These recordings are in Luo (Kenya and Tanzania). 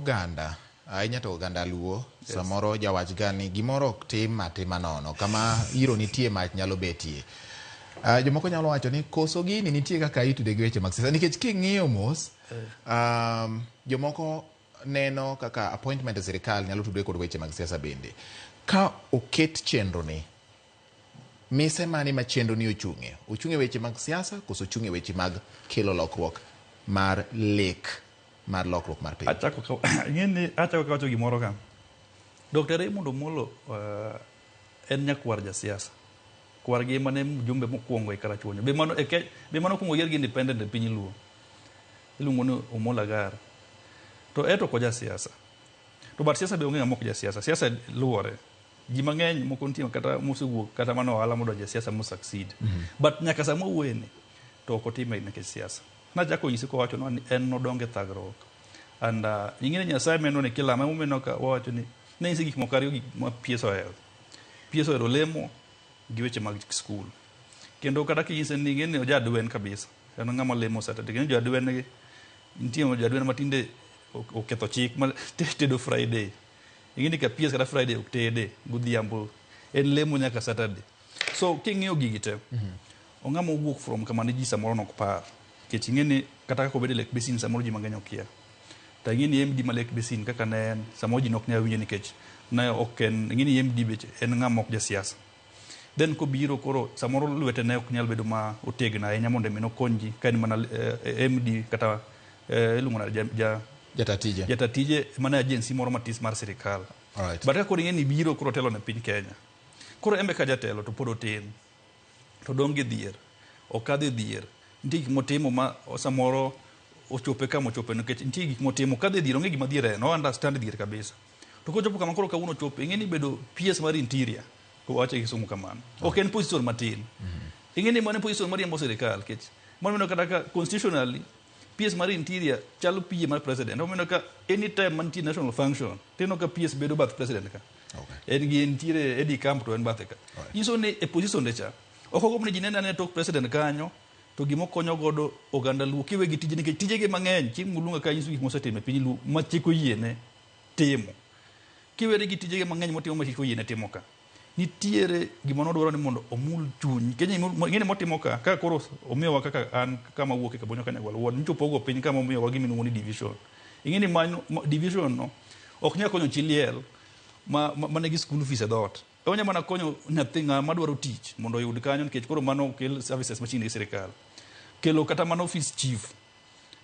oganda ahinya to oganda luo samoro jawach gani gimoro ok tim atima nono kama iro nitie mach nyalo betie. Jomoko nyalo wacho ni koso gini nitie kaka itude gi weche mag siasa nikech king'iyo mos jomoko neno kaka appointment e sirikal nyalo tudore kod weche mag siasa bende. Ka oket chenro ni mise mani ma chenro ni ochung'e weche mag siasa koso ochung'e weche mag kelo lokruok mar lek mar lokruok mar piny. Achako kawacho gimoro ka. Dr. Raymond Omolo en nyakwar ja siasa. Kwar gi mane jumbe mokwongo e karachuonyo. Be mano kwongo yier gi independent e piny luo. Iluongo ni Omolo Agar. To eto ko ja siasa. To bar siasa be onge ng'ama ok ja siasa. Siasa luore. Ji mang'eny moko nitie kata mosewuok kata mano ohala modonjo e siasa mo succeed. But nyaka sama wuoyeni to ok otime nikech siasa. Nachako nyisi kowacho ni en nodonge thagruok. And ing'e Nyasaye meno ne kila mamomeno ka wacho ni ne nyisi gik moko ariyo gik ma pieso ohero. Pieso ohero lemo gi weche mag skul. Kendo kata kinyise ni ing'e ni ojadwen kabisa. En ng'ama lemo sata. Kendo jadwen nitie jadwen matinde oketho chik ma tedo Friday. Ing'e ni ka pies kata Friday ok tede godhiambo. En lemo nyaka Saturday. So king'iyo gigi te ong'ama owuok from kama ne ji samoro nok par. Kech ing'e ni kata kaka obed e Lake Basin samoro ji mang'eny okia. Ta ing'e ni MD ma Lake Basin kaka ne en samoro ji nok nyal winje nikech ne ok en ing'e ni MD beche en ng'ama ok ja siasa. Then kobiro koro samoro lwete ne ok nyal bedo ma otegna ahinya mondo mi nokony ji ka en mana MD kata iluongo na jatatije mana agency moro matis mar sirikal. Alright. But koro ing'e ni biro koro telo ne piny Kenya. Koro embe ka jatelo to pod otin. To dong gi dhier. Okadhi dhier. Nitie gik motimo ma samoro ochope kama ochope nikech nitie gik motimo kadhi dhier onge gima dhier en. No understand dhier kabisa. To kochopo kama koro kawuono chope ing'e ni bedo PS mar interior. Wache kisungu kamano. Ok en position matin. Ing'e ni mane position mar yambo sirikal kech. Mano kata constitutionally PS mar interior chalo PA mar president. Omeno ka anytime mantie national function teno ka PS bedo bath president ka. Okay. En gi interior Eddie Camp to en bathe ka. Iso ni e position de cha. Oko gomne jinena ne tok president kanyo to gimo konyo godo oganda luo kiwe gi tije nikech tije ge mang'eny chieng' mulunga ka yisu gik mosetime piny luo ma chiko yiene timo. Kiwe gi tije ge mang'eny motimo ma chiko yiene timo ka. Nitiere gima nodwaro ni mondo omul chuny Kenya ng'ene motimo ka koro omiyowa kaka an kama wuok e Kabonyo Kanyagwal wuon nichopogo piny kama omiyowa gima iluongo ni division. Ing'e ni manyo division no ok nyal konyo chi liel ma nigi school fees e dhoot. Onya mana konyo nyathi ng'ama dwaro tich mondo oyud kanyo nikech koro mano kel services machine e sirikal. Kelo kata mano office chief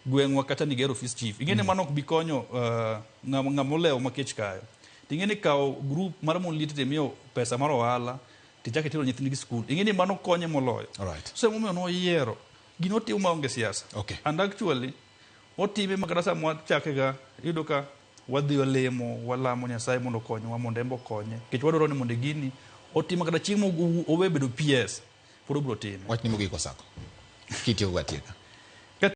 gweng'wa kata ni gero office chief. Ing'e ni mano ok bi konyo ng'ama olewo makech kayo. Ing'e ni kawo group mar mon liete miyo pesa mar ohala tichake tero nyithindgi skul. Ing'e ni mano konye moloyo. Alright. So momiyo noyiero gino timo maonge siasa. Okay. And actually otime makata sama chake ga yudo ka wadhi walemo walamo Nyasaye mondo okonywa mondo embo konye. Kech wadwaro ni mondo gini otimo kata chiemo owe bedo PS. Puro bro time. Wach ni mogik osako. Kitiyo gwatieka.